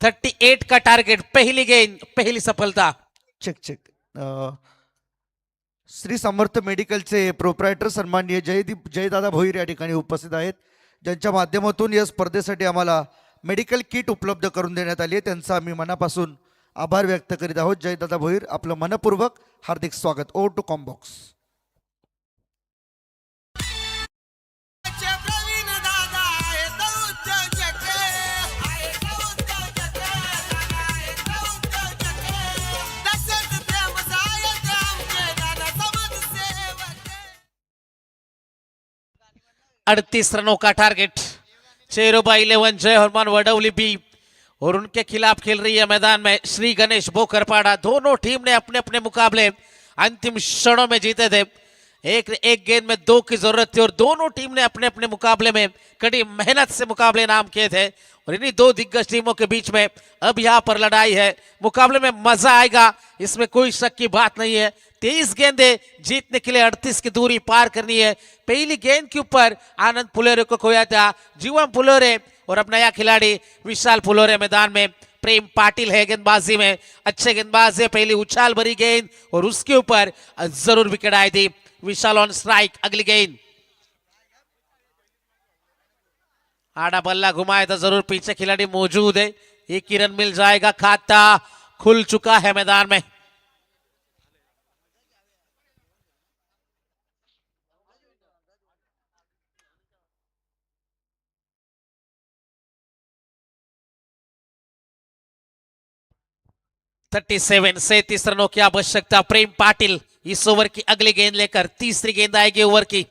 38 का टारगेट, पहली गेंद, पहली सफलता. Check check. श्री समर्थ मेडिकलचे प्रोप्रायटर सन्माननीय जयदादा भोईर या ठिकाणी उपस्थित आहेत, ज्यांच्या माध्यमातून या स्पर्धेसाठी आम्हाला मेडिकल किट उपलब्ध करून देण्यात आली आहे. त्यांचा आम्ही मनापासून आभार व्यक्त करीत आहोत. जयदादा भोईर, आपलं मनपूर्वक हार्दिक स्वागत. Over to combox. अड़तीस रनों का टारगेट. 6/11 जय हनुमान वडौली बी और उनके खिलाफ खेल रही है मैदान में श्री गणेश बोकरपाड़ा. दोनों टीम ने अपने अपने मुकाबले अंतिम क्षणों में जीते थे. एक गेंद में 2 की जरूरत थी और दोनों टीम ने अपने अपने मुकाबले में कड़ी मेहनत से मुकाबले नाम किए थे. और इन्हीं 2 दिग्गज टीमों के बीच में अब यहाँ पर लड़ाई है. मुकाबले में मजा आएगा, इसमें कोई शक की बात नहीं है. 23 गेंदें जीतने के लिए 38 की दूरी पार करनी है. पहली गेंद के ऊपर आनंद पुलोरे को खोया था जीवन पुलोरे और अब नया खिलाड़ी विशाल पुलोरे मैदान में. प्रेम पाटिल है गेंदबाजी में, अच्छे गेंदबाज है. पहली उछाल भरी गेंद और उसके ऊपर जरूर विकेट आई थी. विशाल ऑन स्ट्राइक. अगली गेंद आड़ा बल्ला घुमाए तो जरूर पीछे खिलाड़ी मौजूद है. 1 ही रन मिल जाएगा. खाता खुल चुका है मैदान में. से 30 रनों की आवश्यकता. प्रेम पाटिल इस ओवर की अगली गेंद लेकर, तीसरी गेंद आएगी ओवर की.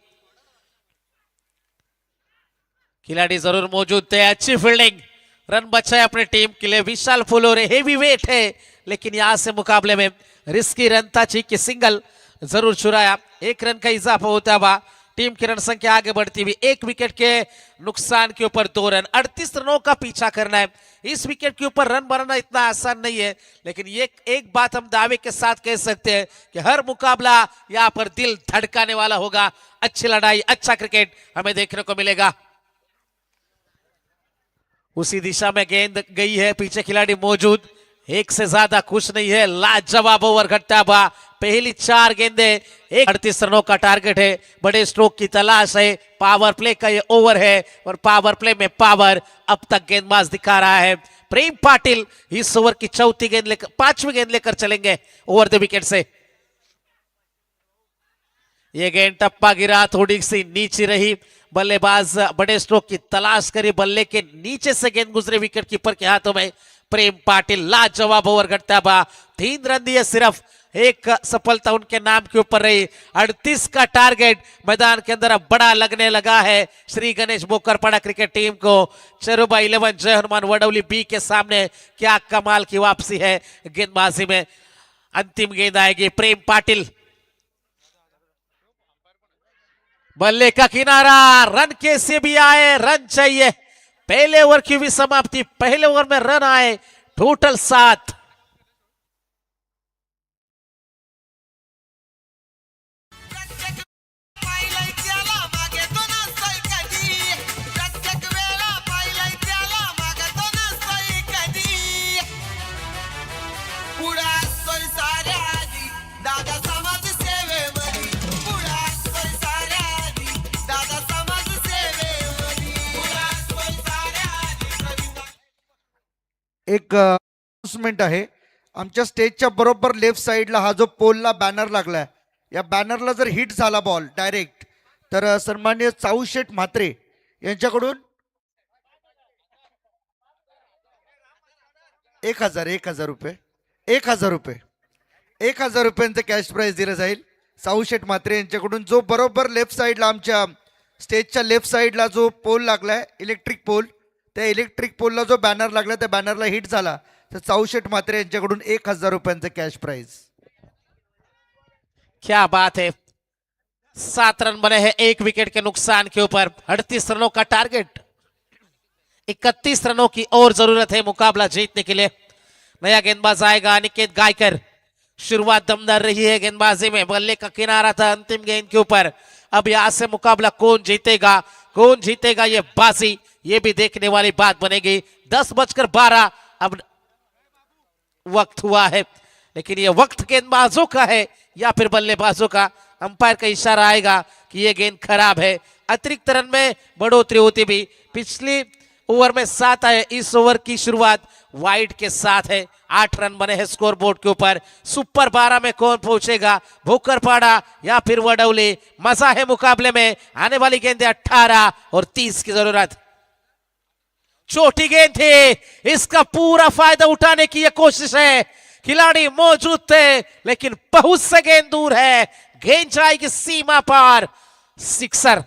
खिलाड़ी जरूर मौजूद थे. अच्छी फील्डिंग, रन बचाए अपनी टीम के लिए. विशाल फुलोरे हेवी वेट है, लेकिन यहां से मुकाबले में रिस्की रन था. की सिंगल जरूर चुराया. 1 रन का इजाफा होता हुआ टीम की रन संख्या आगे बढ़ती हुई 1 विकेट के नुकसान के ऊपर 2 रन, 38 रनों का पीछा करना है। इस विकेट के ऊपर रन बनाना इतना आसान नहीं है, लेकिन ये एक बात हम दावे के साथ कह सकते हैं कि हर मुकाबला यहाँ पर दिल धड़काने वाला होगा। अच्छी लड़ाई, अच्छा क्रिकेट हमें देखने को मिलेगा। उसी दिशा में गेंद गई है, पीछे खिलाड़ी मौजूद, एक से ज्यादा खुश नहीं है। लाजवाब ओवर घटता हुआ, पहली 4 गेंदें, 38 रनों का टारगेट है, बड़े स्ट्रोक की तलाश है। पावर प्ले का ये ओवर है और पावर प्ले में पावर अब तक गेंदबाज दिखा रहा है। प्रेम पाटिल इस ओवर की चौथी गेंद लेकर, 5वीं गेंद लेकर चलेंगे ओवर द विकेट से। ये गेंद टप्पा गिरा, थोड़ी सी नीचे रही, बल्लेबाज बड़े स्ट्रोक की तलाश करी, बल्ले के नीचे से गेंद गुजरे विकेट कीपर के हाथों में। प्रेम पाटिल लाजवाब ओवर घटता हुआ, 3 रन दिए, सिर्फ एक सफलता उनके नाम के ऊपर रही। 38 का टारगेट मैदान के अंदर अब बड़ा लगने लगा है श्री गणेश बोकरपाड़ा क्रिकेट टीम को। चरुबा 11 जय हनुमान वडौली बी के सामने क्या कमाल की वापसी है गेंदबाजी में। अंतिम गेंद आएगी, प्रेम पाटिल, बल्ले का किनारा, रन कैसे भी आए, रन चाहिए। पहले ओवर की भी समाप्ति, पहले ओवर में रन आए टोटल 7। एक अनाउन्समेंट आहे. आमच्या स्टेजच्या बरोबर लेफ्ट साईडला हा जो पोलला बॅनर लागलाय, या बॅनरला जर हिट झाला बॉल डायरेक्ट, तर सन्माननीय चाऊशेठ म्हात्रे यांच्याकडून 1,000 रुपये 1,000 रुपयांचं कॅश प्राइज दिलं जाईल साऊशेठ म्हात्रे यांच्याकडून. जो बरोबर लेफ्ट साईडला, आमच्या स्टेजच्या लेफ्ट साईडला जो पोल लागलाय, इलेक्ट्रिक पोल, त्या इलेक्ट्रिक पोलला जो बॅनर लागला, त्या बॅनरला हिट झाला तर चाऊशेठ म्हात्रे यांच्याकडून 1,000 रुपयांचं कॅश प्राइज. क्या बात है, 7 रन बने हैं 1 विकेट के नुकसान के ऊपर। 38 रनों का टारगेट, 31 रनों की और जरूरत है मुकाबला जीतने के लिए। नया गेंदबाज आएगा अनिकेत गायकर। शुरुआत दमदार रही है गेंदबाजी में, बल्ले का किनारा था अंतिम गेंद के ऊपर। अब यहां से मुकाबला कौन जीतेगा ये बाजी, ये भी देखने वाली बात बनेगी। 10:12 अब वक्त हुआ है, लेकिन ये वक्त गेंदबाजों का है या फिर बल्लेबाजों का। अंपायर का इशारा आएगा कि ये गेंद खराब है। अतिरिक्त रन में बढ़ोतरी होती भी, पिछली ओवर में 7 आए, इस ओवर की शुरुआत वाइड के साथ है। 8 रन बने हैं स्कोर बोर्ड के ऊपर। सुपर 12 में कौन पहुंचेगा, भोकरपाड़ा या फिर वडौली? मजा है मुकाबले में। आने वाली गेंदें 18 और 30 की जरूरत। छोटी गेंद थी, इसका पूरा फायदा उठाने की यह कोशिश है। खिलाड़ी मौजूद थे लेकिन बहुत से गेंद दूर है, गेंद जाएगी सीमा पार, सिक्सर।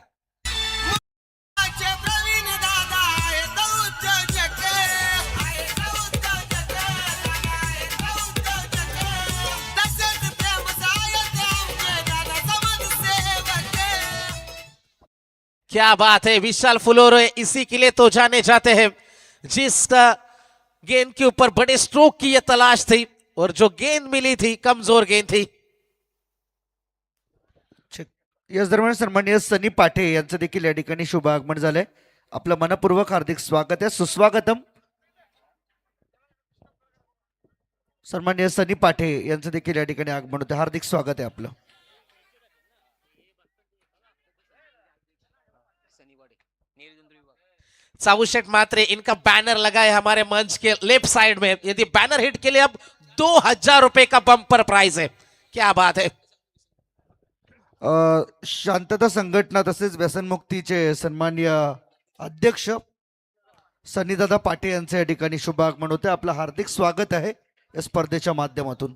क्या बात है, विशाल फुलोरे इसी के लिए तो जाने जाते हैं, जिस गेंद के ऊपर बड़े स्ट्रोक की यह तलाश थी और जो गेंद मिली थी कमजोर गेंद थी। याच दरम्यान सन्माननीय सनी पाठे यांचं देखील या ठिकाणी शुभ आगमन झालंय. आपलं मनपूर्वक हार्दिक स्वागत आहे, सुस्वागतम. सन्माननीय सनी पाठे यांचं देखील या ठिकाणी आगमन होते, हार्दिक स्वागत आहे आपलं. चाऊशेठ मात्रे, इनका बैनर लगा है हमारे मंच के लेफ्ट साइड में। यदि बैनर हिट के लिए अब 2,000 रुपए का बम्पर प्राइज है, क्या बात है। शांतता संघटना तसेच व्यसनमुक्तीचे सन्माननीय अध्यक्ष सनीदादा पाटे यांचे या ठिकाणी शुभ आगमन होते. आपलं हार्दिक स्वागत आहे या स्पर्धेच्या माध्यमातून.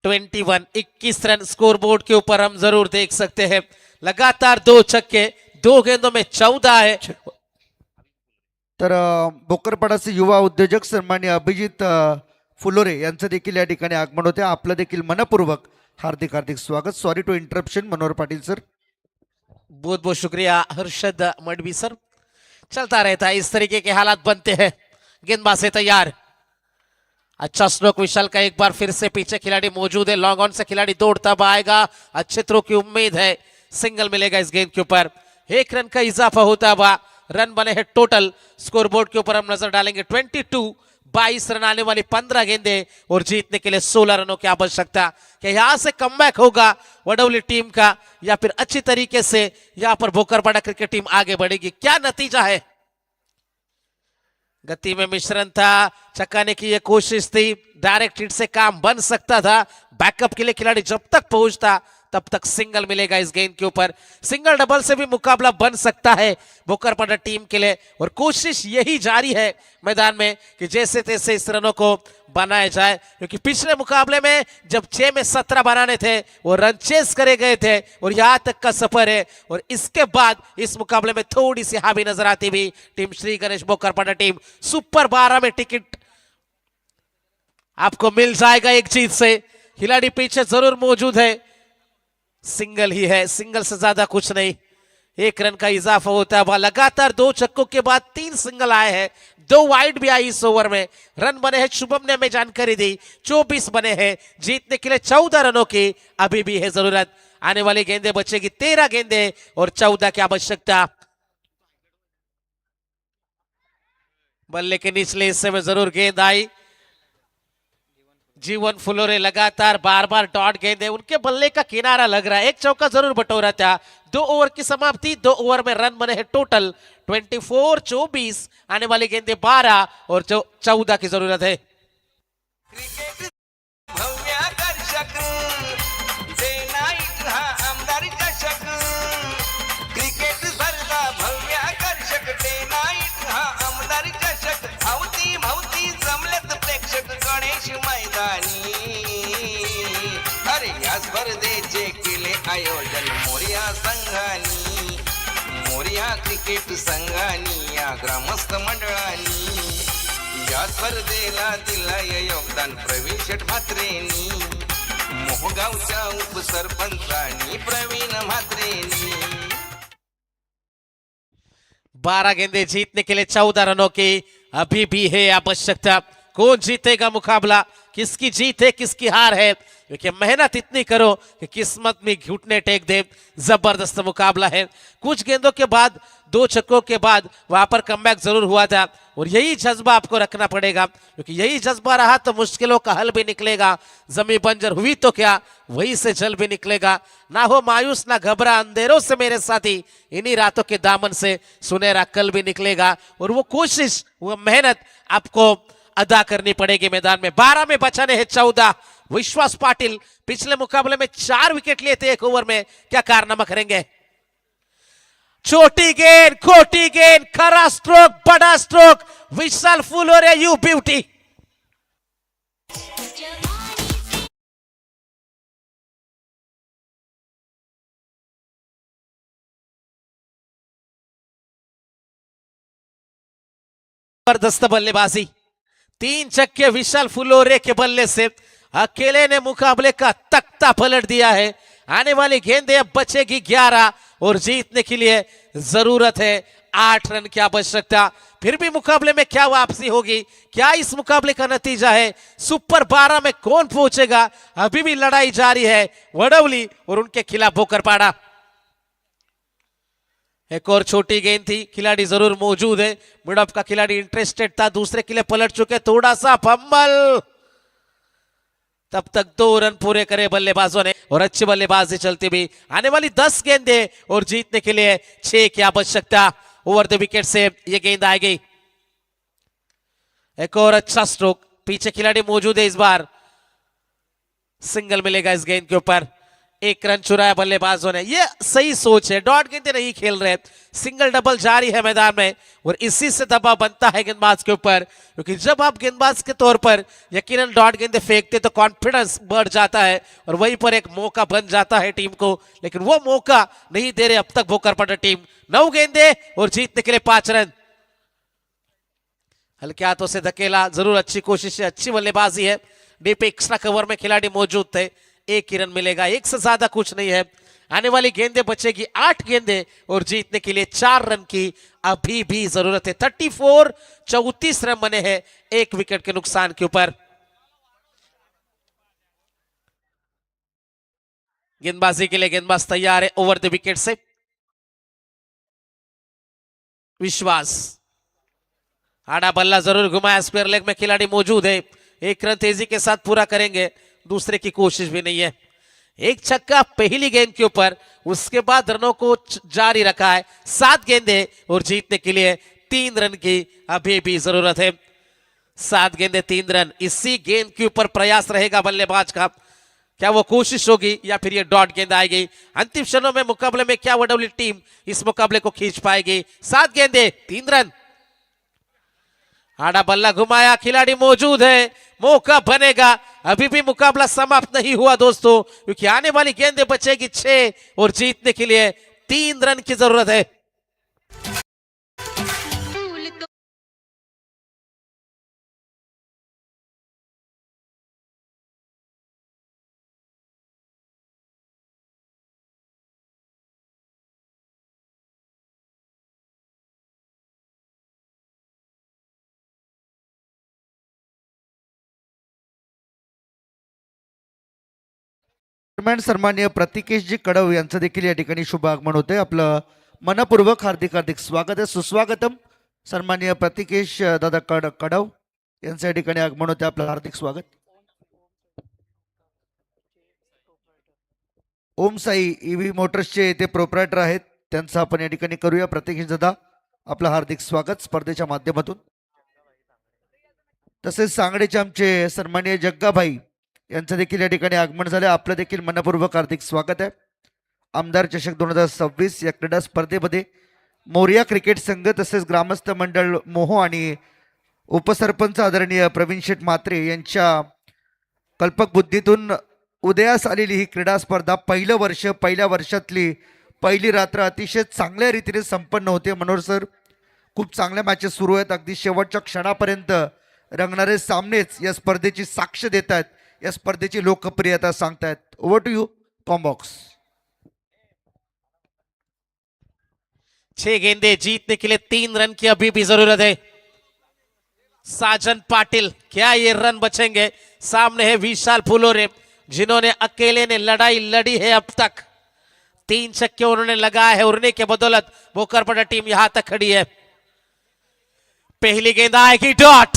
21 रन स्कोरबोर्ड के ऊपर हम जरूर देख सकते हैं। लगातार 2 छक्के 2 गेंदों में 14 है। तर भोकरपाडाचे युवा उद्योजक सन्मान्य अभिजित फुलोरे यांचं देखील या ठिकाणी आगमन होते. आपलं देखील मनपूर्वक हार्दिक हार्दिक स्वागत. Sorry to interruption Manohar Patil sir. बहुत बहुत शुक्रिया हर्षद मडवी सर। चलता रहता है, इस तरीके के हालात बनते हैं। गेंदबाज से तैयार, अच्छा स्ट्रोक विशाल का, एक बार फिर से पीछे खिलाड़ी मौजूद है। लॉन्ग ऑन से खिलाड़ी दौड़ता हुआ आएगा, अच्छे थ्रो की उम्मीद है, सिंगल मिलेगा इस गेंद के ऊपर। 1 रन का इजाफा होता हुआ रन बने हैं टोटल। स्कोरबोर्ड के ऊपर हम नजर डालेंगे 22 रन आने वाली 15 गेंदे और जीतने के लिए 16 रनों की आवश्यकता। क्या यहां से कमबैक होगा वडौली टीम का, या फिर अच्छी तरीके से यहां पर भोकरपाड़ा क्रिकेट टीम आगे बढ़ेगी? क्या नतीजा है? गति में मिश्रण था, चकाने की यह कोशिश थी, डायरेक्ट हिट से काम बन सकता था। बैकअप के लिए खिलाड़ी जब तक पहुंचता तब तक सिंगल मिलेगा इस गेंद के ऊपर। सिंगल डबल से भी मुकाबला बन सकता है भोकरपाड़ा टीम के लिए, और कोशिश यही जारी है मैदान में कि जैसे तैसे इस रनों को बनाया जाए, क्योंकि पिछले मुकाबले में जब 6 में 17 बनाने थे वो रन चेस करे गए थे और यहां तक का सफर है। और इसके बाद इस मुकाबले में थोड़ी सी हावी नजर आती हुई team Shri Ganesh Bhokarpada team. Super 12 में टिकट आपको मिल जाएगा एक जीत से। खिलाड़ी पीछे जरूर मौजूद है, सिंगल ही है, सिंगल से ज्यादा कुछ नहीं। 1 रन का इजाफा होता है। लगातार 2 छक्कों के बाद 3 सिंगल आए हैं, 2 वाइड भी आई इस ओवर में। रन बने हैं, शुभम ने हमें जानकारी दी 24 बने हैं। जीतने के लिए 14 रनों की अभी भी है जरूरत। आने वाली गेंदें बचेगी 13 गेंदें और 14 की आवश्यकता। बल्ले के निचले हिस्से में जरूर गेंद आई। जीवन फुलोरे लगातार बार बार डॉट गेंद है, उनके बल्ले का किनारा लग रहा है। एक चौका जरूर बटोरा था। 2 ओवर की समाप्ति, 2 ओवर में रन बने हैं टोटल 24-24। आने वाली गेंदें 12 और 14 की जरूरत है। क्रिकेट भव्याकर्षक डे नाईट हा आमदार चषक। क्रिकेट स्पर्धा भव्याकर्षक डे नाईट हा आमदार चषक। अवती भवती जमलेत प्रेक्षक गणेश मैदानी। अरे या स्पर्धेचे केले आयोजन मोरया संघानी, मोरया क्रिकेट संघानी, या ग्रामस्थ मंडळानी। या स्पर्धेला दिलाय योगदान प्रवीण शेठ म्हात्रेंनी, मोहगावच्या उपसरपंचानी प्रवीण म्हात्रेंनी। 12 गेंदें जीतने के लिए 14 रनों की अभी भी है आवश्यकता। कौन जीतेगा मुकाबला, किसकी जीत है किसकी हार है, क्योंकि मेहनत इतनी करो कि किस्मत में घुटने टेक दे। जबरदस्त मुकाबला है। कुछ गेंदों के बाद, 2 छक्कों के बाद वहां पर कमबैक जरूर हुआ था, और यही जज्बा आपको रखना पड़ेगा, क्योंकि यही जज्बा रहा तो मुश्किलों का हल भी निकलेगा। जमीन बंजर हुई तो क्या, वही से जल भी निकलेगा। ना हो मायूस ना घबरा अंधेरों से मेरे साथी, इन्हीं रातों के दामन से सुनहरा कल भी निकलेगा। और वो कोशिश, वो मेहनत आपको अदा करनी पड़ेगी मैदान में। 12 में बचाने हैं 14। विश्वास पाटिल पिछले मुकाबले में 4 विकेट लिए थे 1 ओवर में, क्या कारनामा करेंगे? छोटी गेंद, खोटी गेंद, खरा स्ट्रोक, बड़ा स्ट्रोक, विशाल फुलोरे यू ब्यूटी। जबरदस्त बल्लेबाजी, 3 छक्के विशाल फुलोरे के बल्ले से अकेले ने मुकाबले का तख्ता पलट दिया है। आने वाली गेंदें अब बचेगी 11 और जीतने के लिए जरूरत है 8 रन की आवश्यकता। फिर भी मुकाबले में क्या वापसी होगी, क्या इस मुकाबले का नतीजा है? सुपर 12 में कौन पहुंचेगा? अभी भी लड़ाई जारी है वडौली और उनके खिलाफ भोकरपाड़ा। एक और छोटी गेंद थी, खिलाड़ी जरूर मौजूद है, मिडअप का खिलाड़ी इंटरेस्टेड था, दूसरे के लिए पलट चुके, थोड़ा सा फंबल। तब तक 2 रन पूरे करे बल्लेबाजों ने, और अच्छी बल्लेबाजी चलती भी। आने वाली 10 गेंदें और जीतने के लिए 6 की आवश्यकता। ओवर द विकेट से ये गेंद आएगी। एक और अच्छा स्ट्रोक, पीछे खिलाड़ी मौजूद है, इस बार सिंगल मिलेगा इस गेंद के ऊपर। एक रन चुराया बल्लेबाजों ने। ये सही सोच है, डॉट गेंदे नहीं खेल रहे, सिंगल डबल जारी है मैदान में और इसी से दबाव बनता है गेंदबाज के ऊपर, क्योंकि जब आप गेंदबाज के तौर पर यकीनन डॉट गेंदे फेंकते तो कॉन्फिडेंस बढ़ जाता है और वहीं पर एक मौका बन जाता है टीम को, लेकिन वो मौका नहीं दे रहे अब तक भोकरपटा टीम। 9 गेंदे और जीतने के लिए 5 रन। हल्के हाथों से धकेला, जरूर अच्छी कोशिश है, अच्छी बल्लेबाजी है। डीप एक्स्ट्रा कवर में खिलाड़ी मौजूद थे, 1 ही रन मिलेगा, 1 से ज्यादा कुछ नहीं है। आने वाली गेंदे बचेगी 8 गेंदे और जीतने के लिए 4 रन की अभी भी जरूरत है। 34 रन बने हैं 1 विकेट के नुकसान के ऊपर। गेंदबाजी के लिए गेंदबाज तैयार है ओवर द विकेट से। विश्वास, आड़ा बल्ला जरूर घुमाया, स्क्वायर लेग में खिलाड़ी मौजूद है, 1 रन तेजी के साथ पूरा करेंगे, दूसरे की कोशिश भी नहीं है। 1 छक्का पहली गेंद के ऊपर, उसके बाद रनों को जारी रखा है। 7 गेंदे और जीतने के लिए 3 रन की अभी भी जरूरत है। 7 गेंदे 3 रन, इसी गेंद के ऊपर प्रयास रहेगा बल्लेबाज का, क्या वो कोशिश होगी या फिर ये डॉट गेंद आएगी। अंतिम क्षणों में मुकाबले में क्या वडोली टीम इस मुकाबले को खींच पाएगी। 7 गेंदे 3 रन, आड़ा बल्ला घुमाया, खिलाड़ी मौजूद है, मौका बनेगा। अभी भी मुकाबला समाप्त नहीं हुआ दोस्तों, क्योंकि आने वाली गेंदें बचेगी 6 और जीतने के लिए 3 रन की जरूरत है। दरम्यान सन्माननीय प्रतीकेशजी कडव यांचं देखील या ठिकाणी शुभ आगमन होते। आपलं मनपूर्वक हार्दिक हार्दिक स्वागत आहे, सुस्वागतम। सन्माननीय प्रतीकेश दादा कडव यांचं या ठिकाणी आगमन होते, आपलं हार्दिक स्वागत। ओम साई ईव्ही मोटर्सचे ते प्रोप्रायटर आहेत, त्यांचं आपण या ठिकाणी करूया। प्रतीकेश दादा आपलं हार्दिक स्वागत स्पर्धेच्या माध्यमातून। तसेच सांगडेचे आमचे सन्माननीय जग्गाभाई यांचं देखील या ठिकाणी आगमन झाले, आपलं देखील मनपूर्वक हार्दिक स्वागत आहे। आमदार चषक 2026 या क्रीडा स्पर्धेमध्ये मोरिया क्रिकेट संघ तसेच ग्रामस्थ मंडळ मोहो आणि उपसरपंच आदरणीय प्रवीण शेठ म्हात्रे यांच्या कल्पक बुद्धीतून उदयास आलेली ही क्रीडा स्पर्धा पहिलं वर्ष, पहिल्या वर्षातली पहिली रात्र अतिशय चांगल्या रीतीने संपन्न होते। मनोहर सर, खूप चांगल्या मॅचेस सुरू आहेत, अगदी शेवटच्या क्षणापर्यंत रंगणारे सामनेच या स्पर्धेची साक्ष देत आहेत, या स्पर्धेची लोकप्रियता सांगतायत। Over to you combox. 6 गेंदे जीतने के लिए 3 रन की अभी भी जरूरत है। साजन पाटिल, क्या ये रन बचेंगे? सामने है विशाल फुलोरे, जिन्होंने अकेले ने लड़ाई लड़ी है अब तक। 3 छक्के उन्होंने लगाए हैं, उड़ने के बदौलत भोकरपटा टीम यहां तक खड़ी है। पहली गेंद आएगी डॉट,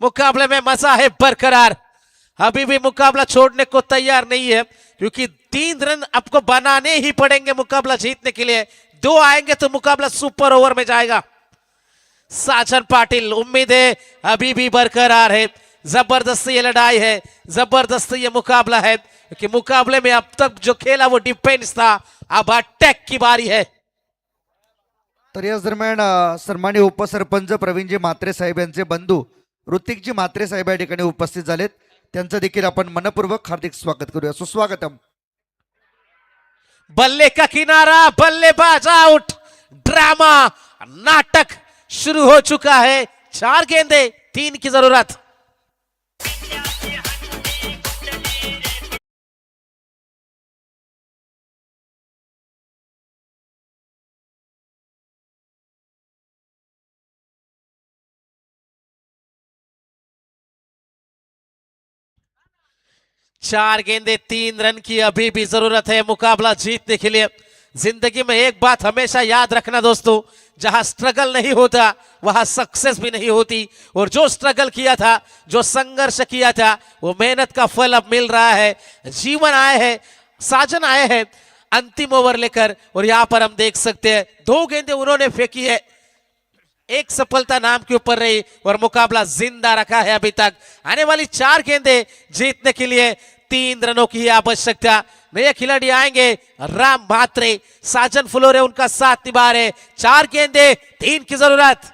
मुकाबले में मजा है बरकरार, अभी भी मुकाबला छोड़ने को तैयार नहीं है, क्योंकि 3 रन आपको बनाने ही पड़ेंगे मुकाबला जीतने के लिए। 2 आएंगे तो मुकाबला सुपर ओवर में जाएगा। साजन पाटिल, उम्मीदें अभी भी बरकरार है, जबरदस्त ये लड़ाई है, जबरदस्त ये मुकाबला है, क्योंकि मुकाबले में अब तक जो खेला वो डिफेंस था, अब अटैक की बारी है। तर याच दरम्यान सन्मान्य उपसरपंच प्रवीणजी म्हात्रे साहेब यांचे बंधू ऋतिकजी म्हात्रे साहेब या ठिकाणी उपस्थित झालेत, त्यांचं देखील आपण मनपूर्वक हार्दिक स्वागत करूया, सुस्वागतम। बल्ले का किनारा, बल्लेबाज आउट, ड्रामा नाटक शुरू हो चुका है। 4 गेंदे 3 की जरूरत। चार गेंदे 3 रन की अभी भी जरूरत है मुकाबला जीतने के लिए। जिंदगी में एक बात हमेशा याद रखना दोस्तों, जहां स्ट्रगल नहीं होता वहां सक्सेस भी नहीं होती, और जो स्ट्रगल किया था, जो संघर्ष किया था, वो मेहनत का फल अब मिल रहा है। जीवन आए हैं, साजन आए हैं अंतिम ओवर लेकर, और यहां पर हम देख सकते हैं 2 गेंदें उन्होंने फेंकी है, एक सफलता नाम के ऊपर रही और मुकाबला जिंदा रखा है अभी तक। आने वाली 4 गेंदें जीतने के लिए 3 रनों की ही आवश्यकता। नए खिलाड़ी आएंगे, राम म्हात्रे, साजन फुलोरे उनका साथ निभा रहे। 4 गेंदे 3 की जरूरत।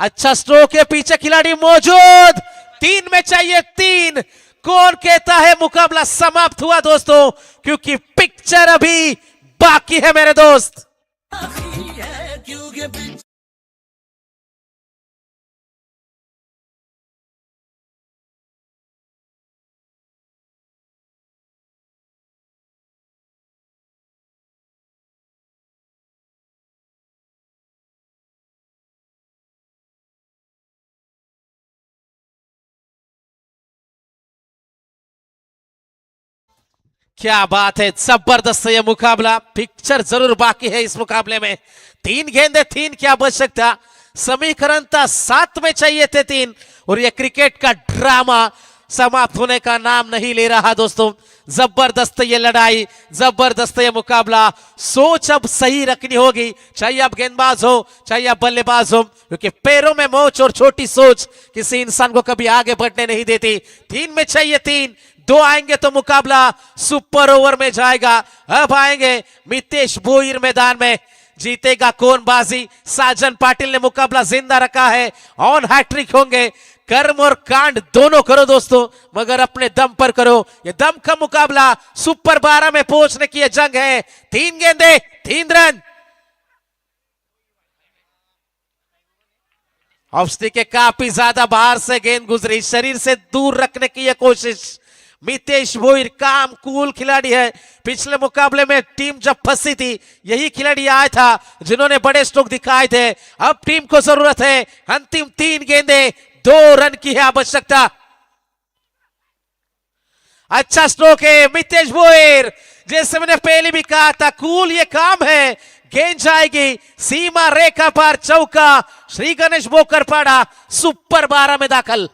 अच्छा स्ट्रोक है, पीछे खिलाड़ी मौजूद, 3 में चाहिए 3। कौन कहता है मुकाबला समाप्त हुआ दोस्तों, क्योंकि पिक्चर अभी बाकी है मेरे दोस्त। क्या बात है, जबरदस्त ये मुकाबला। पिक्चर जरूर बाकी है इस मुकाबले में। 3 गेंदे 3 की आवश्यकता। समीकरण था 7 में चाहिए थे 3, और ये क्रिकेट का ड्रामा समाप्त होने का नाम नहीं ले रहा दोस्तों। जबरदस्त ये लड़ाई, जबरदस्त ये मुकाबला। सोच अब सही रखनी होगी, चाहे आप गेंदबाज हो चाहे आप बल्लेबाज हो, क्योंकि पैरों में मोच और छोटी सोच किसी इंसान को कभी आगे बढ़ने नहीं देती। 3 में चाहिए 3, 2 आएंगे तो मुकाबला सुपर ओवर में जाएगा। अब आएंगे मितेश भोईर मैदान में। जीतेगा कौन बाजी? साजन पाटिल ने मुकाबला जिंदा रखा है। ऑन हैट्रिक होंगे। कर्म और कांड दोनों करो दोस्तों, मगर अपने दम पर करो। ये दम का मुकाबला, सुपर 12 में पहुंचने की ये जंग है। 3 गेंदे 3 रन। ऑफ स्टिक के काफी ज्यादा बाहर से गेंद गुजरी, शरीर से दूर रखने की यह कोशिश। मितेश भोईर काम कूल खिलाड़ी है। पिछले मुकाबले में टीम जब फंसी थी, यही खिलाड़ी आया था जिन्होंने बड़े स्ट्रोक दिखाए थे। अब टीम को जरूरत है अंतिम 3 गेंदे 2 रन की है आवश्यकता। अच्छा स्ट्रोक है मितेश भोईर, जैसे मैंने पहले भी कहा था, कूल ये काम है। गेंद जाएगी सीमा रेखा पार, चौका। श्री गणेश बोकरपाड़ा सुपर 12 में दाखिल।